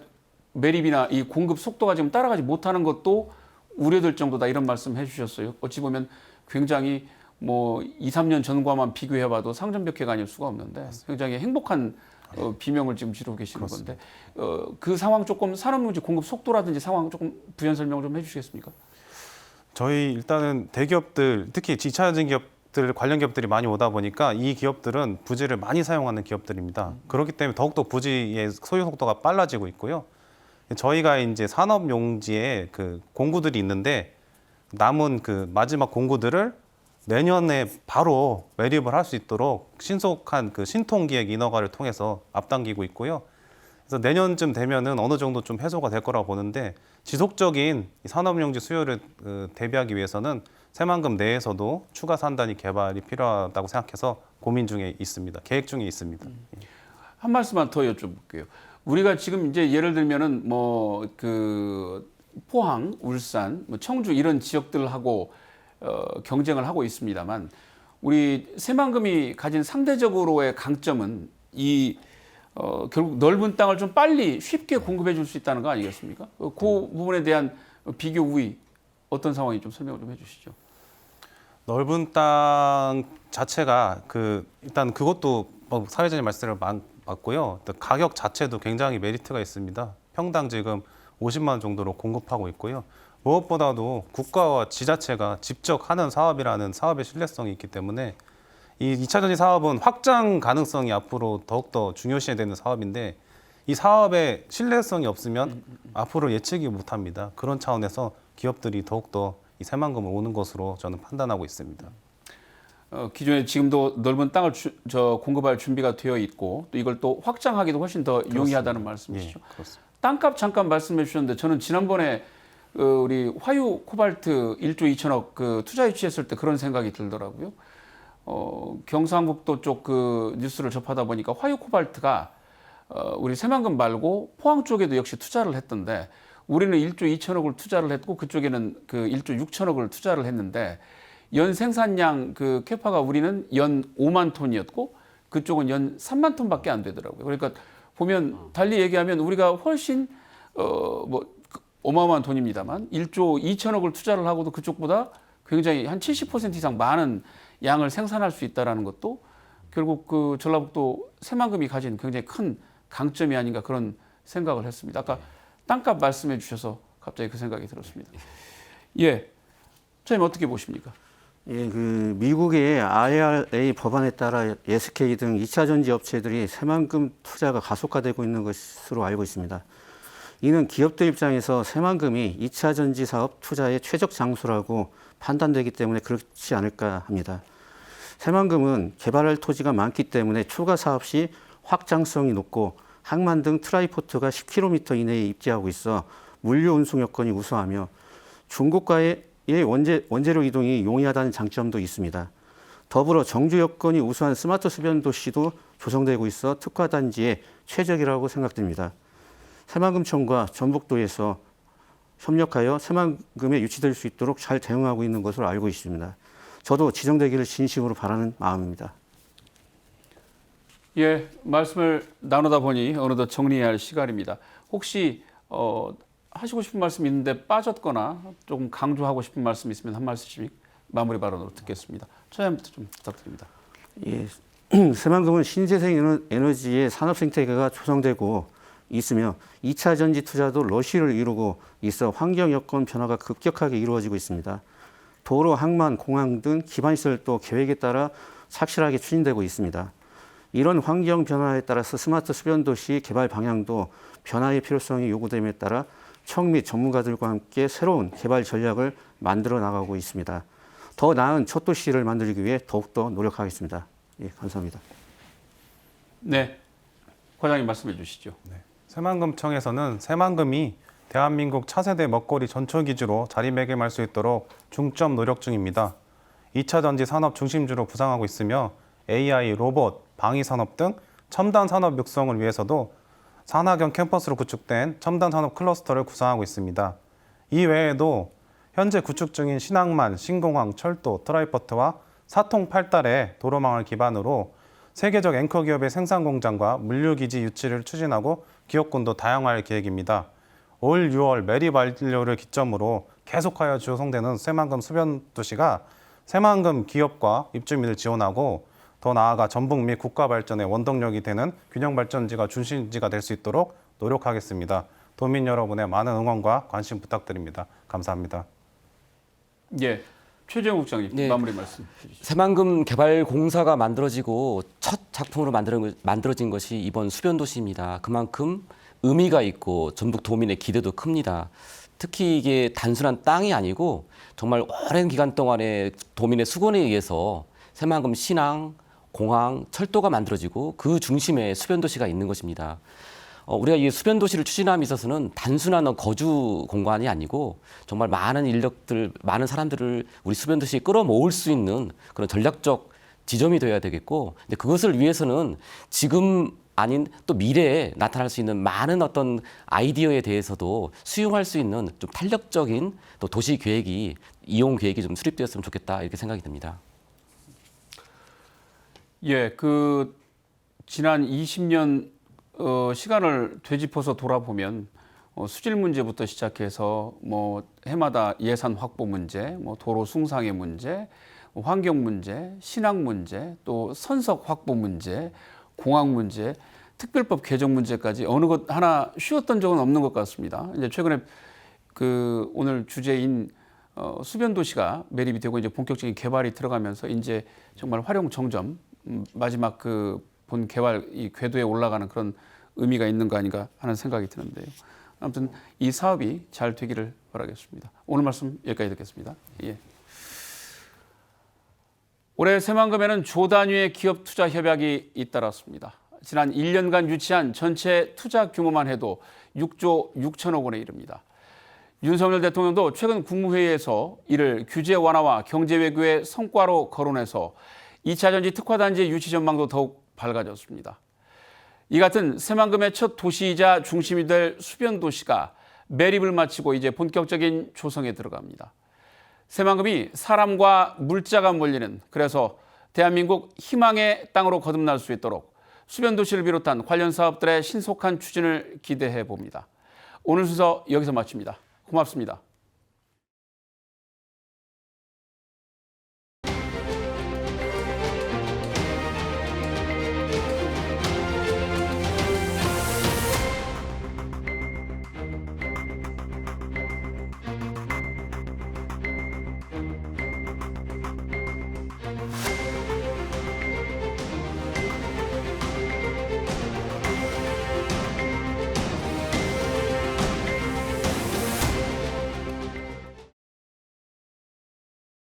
매립이나 이 공급 속도가 지금 따라가지 못하는 것도 우려될 정도다 이런 말씀 해주셨어요. 어찌 보면 굉장히 뭐 2, 3년 전과만 비교해봐도 상전벽해가 아닐 수가 없는데 굉장히 행복한 비명을 지금 지르고 계시는 그렇습니다. 건데 그 상황 조금 산업용지 공급 속도라든지 상황 조금 부연 설명 좀 해주시겠습니까? 저희 일단은 대기업들, 특히 2차전지 기업들, 관련 기업들이 많이 오다 보니까 이 기업들은 부지를 많이 사용하는 기업들입니다. 그렇기 때문에 더욱더 부지의 소요 속도가 빨라지고 있고요. 저희가 이제 산업용지에 공구들이 있는데 남은 마지막 공구들을 내년에 바로 매립을 할 수 있도록 신속한 신통기획 인허가를 통해서 앞당기고 있고요. 그래서 내년쯤 되면은 어느 정도 좀 해소가 될 거라고 보는데 지속적인 산업용지 수요를 대비하기 위해서는 새만금 내에서도 추가 산단위 개발이 필요하다고 생각해서 고민 중에 있습니다. 계획 중에 있습니다. 한 말씀만 더 여쭤볼게요. 우리가 지금 이제 예를 들면은 포항, 울산, 청주 이런 지역들하고 경쟁을 하고 있습니다만 우리 새만금이 가진 상대적으로의 강점은 결국 넓은 땅을 좀 빨리 쉽게 공급해 줄 수 있다는 거 아니겠습니까? 그 부분에 대한 비교 우위 어떤 상황인지 좀 설명을 좀 해주시죠. 넓은 땅 자체가 일단 그것도 사회자님 말씀을 맞고요. 가격 자체도 굉장히 메리트가 있습니다. 평당 지금 50만 원 정도로 공급하고 있고요. 무엇보다도 국가와 지자체가 직접 하는 사업이라는 사업의 신뢰성이 있기 때문에 이 2차전지 사업은 확장 가능성이 앞으로 더욱더 중요시해야 되는 사업인데 이 사업의 신뢰성이 없으면 앞으로 예측이 못합니다. 그런 차원에서 기업들이 더욱더 이 새만금을 오는 것으로 저는 판단하고 있습니다. 기존에 지금도 넓은 땅을 공급할 준비가 되어 있고 또 이걸 또 확장하기도 훨씬 더 용이하다는 말씀이시죠. 예, 그렇습니다. 땅값 잠깐 말씀해 주셨는데 저는 지난번에 우리 화유 코발트 1조 2천억 투자 유치했을 때 그런 생각이 들더라고요. 경상북도 쪽 뉴스를 접하다 보니까 화유 코발트가 우리 새만금 말고 포항 쪽에도 역시 투자를 했던데 우리는 1조 2천억을 투자를 했고 그쪽에는 1조 6천억을 투자를 했는데 연 생산량 캐파가 우리는 연 5만 톤이었고 그쪽은 연 3만 톤밖에 안 되더라고요. 그러니까 보면 달리 얘기하면 우리가 훨씬 어마어마한 돈입니다만 1조 2천억을 투자를 하고도 그쪽보다 굉장히 한 70% 이상 많은 양을 생산할 수 있다는 것도 결국 전라북도 새만금이 가진 굉장히 큰 강점이 아닌가 그런 생각을 했습니다. 아까 땅값 말씀해 주셔서 갑자기 그 생각이 들었습니다. 예, 선생님 어떻게 보십니까? 예, 미국의 IRA 법안에 따라 SK 등 2차 전지 업체들이 새만금 투자가 가속화되고 있는 것으로 알고 있습니다. 이는 기업들 입장에서 새만금이 2차 전지 사업 투자의 최적 장소라고 판단되기 때문에 그렇지 않을까 합니다. 새만금은 개발할 토지가 많기 때문에 추가 사업 시 확장성이 높고 항만 등 트라이포트가 10km 이내에 입지하고 있어 물류 운송 여건이 우수하며 중고가의 원재료 이동이 용이하다는 장점도 있습니다. 더불어 정주 여건이 우수한 스마트 수변 도시도 조성되고 있어 특화 단지에 최적이라고 생각됩니다. 새만금청과 전북도에서 협력하여 새만금에 유치될 수 있도록 잘 대응하고 있는 것으로 알고 있습니다. 저도 지정되기를 진심으로 바라는 마음입니다. 예, 말씀을 나누다 보니 어느덧 정리해야 할 시간입니다. 혹시 하시고 싶은 말씀 있는데 빠졌거나 조금 강조하고 싶은 말씀 있으면 한 말씀씩 마무리 발언으로 듣겠습니다. 처장님부터 좀 부탁드립니다. 예, 새만금은 신재생 에너지의 산업 생태계가 조성되고 있으며 2차 전지 투자도 러쉬를 이루고 있어 환경 여건 변화가 급격하게 이루어지고 있습니다. 도로, 항만, 공항 등 기반시설도 계획에 따라 착실하게 추진되고 있습니다. 이런 환경 변화에 따라서 스마트 수변 도시 개발 방향도 변화의 필요성이 요구됨에 따라 청 및 전문가들과 함께 새로운 개발 전략을 만들어 나가고 있습니다. 더 나은 첫 도시를 만들기 위해 더욱더 노력하겠습니다. 예, 감사합니다. 네, 과장님 말씀해 주시죠. 새만금청에서는 새만금이 대한민국 차세대 먹거리 전초기지로 자리매김할 수 있도록 중점 노력 중입니다. 2차 전지 산업 중심지로 부상하고 있으며 AI, 로봇, 방위산업 등 첨단 산업 육성을 위해서도 산학형 캠퍼스로 구축된 첨단 산업 클러스터를 구성하고 있습니다. 이 외에도 현재 구축 중인 신항만, 신공항, 철도, 트라이포트와 사통 8달의 도로망을 기반으로 세계적 앵커 기업의 생산 공장과 물류기지 유치를 추진하고 기업군도 다양화할 계획입니다. 올 6월 매립 완료를 기점으로 계속하여 조성되는 새만금 수변 도시가 새만금 기업과 입주민을 지원하고 더 나아가 전북 및 국가 발전의 원동력이 되는 균형 발전지가 중심지가 될 수 있도록 노력하겠습니다. 도민 여러분의 많은 응원과 관심 부탁드립니다. 감사합니다. 예, 최재형 국장님 네. 마무리 말씀 해주시죠. 새만금 개발공사가 만들어지고 첫 작품으로 만들어진 것이 이번 수변도시입니다. 그만큼 의미가 있고 전북 도민의 기대도 큽니다. 특히 이게 단순한 땅이 아니고 정말 오랜 기간 동안에 도민의 수건에 의해서 새만금 신항, 공항, 철도가 만들어지고 그 중심에 수변도시가 있는 것입니다. 우리가 이 수변도시를 추진함에 있어서는 단순한 거주 공간이 아니고 정말 많은 인력들, 많은 사람들을 우리 수변도시에 끌어모을 수 있는 그런 전략적 지점이 되어야 되겠고, 근데 그것을 위해서는 지금 아닌 또 미래에 나타날 수 있는 많은 어떤 아이디어에 대해서도 수용할 수 있는 좀 탄력적인 또 도시 계획이, 이용 계획이 좀 수립되었으면 좋겠다 이렇게 생각이 듭니다. 예, 지난 20년 시간을 되짚어서 돌아보면 수질 문제부터 시작해서 해마다 예산 확보 문제, 도로 숭상의 문제, 환경 문제, 신항 문제, 또 선석 확보 문제, 공항 문제, 특별법 개정 문제까지 어느 것 하나 쉬웠던 적은 없는 것 같습니다. 이제 최근에 오늘 주제인 수변 도시가 매립이 되고 이제 본격적인 개발이 들어가면서 이제 정말 활용 정점, 마지막 본 개발 이 궤도에 올라가는 그런 의미가 있는 거 아닌가 하는 생각이 드는데요. 아무튼 이 사업이 잘 되기를 바라겠습니다. 오늘 말씀 여기까지 듣겠습니다. 예. 올해 새만금에는 조 단위의 기업 투자 협약이 잇따랐습니다. 지난 1년간 유치한 전체 투자 규모만 해도 6조 6천억 원에 이릅니다. 윤석열 대통령도 최근 국무회의에서 이를 규제 완화와 경제 외교의 성과로 거론해서 2차 전지 특화 단지의 유치 전망도 더욱 밝아졌습니다. 이 같은 새만금의 첫 도시이자 중심이 될 수변 도시가 매립을 마치고 이제 본격적인 조성에 들어갑니다. 새만금이 사람과 물자가 몰리는, 그래서 대한민국 희망의 땅으로 거듭날 수 있도록 수변 도시를 비롯한 관련 사업들의 신속한 추진을 기대해 봅니다. 오늘 순서 여기서 마칩니다. 고맙습니다.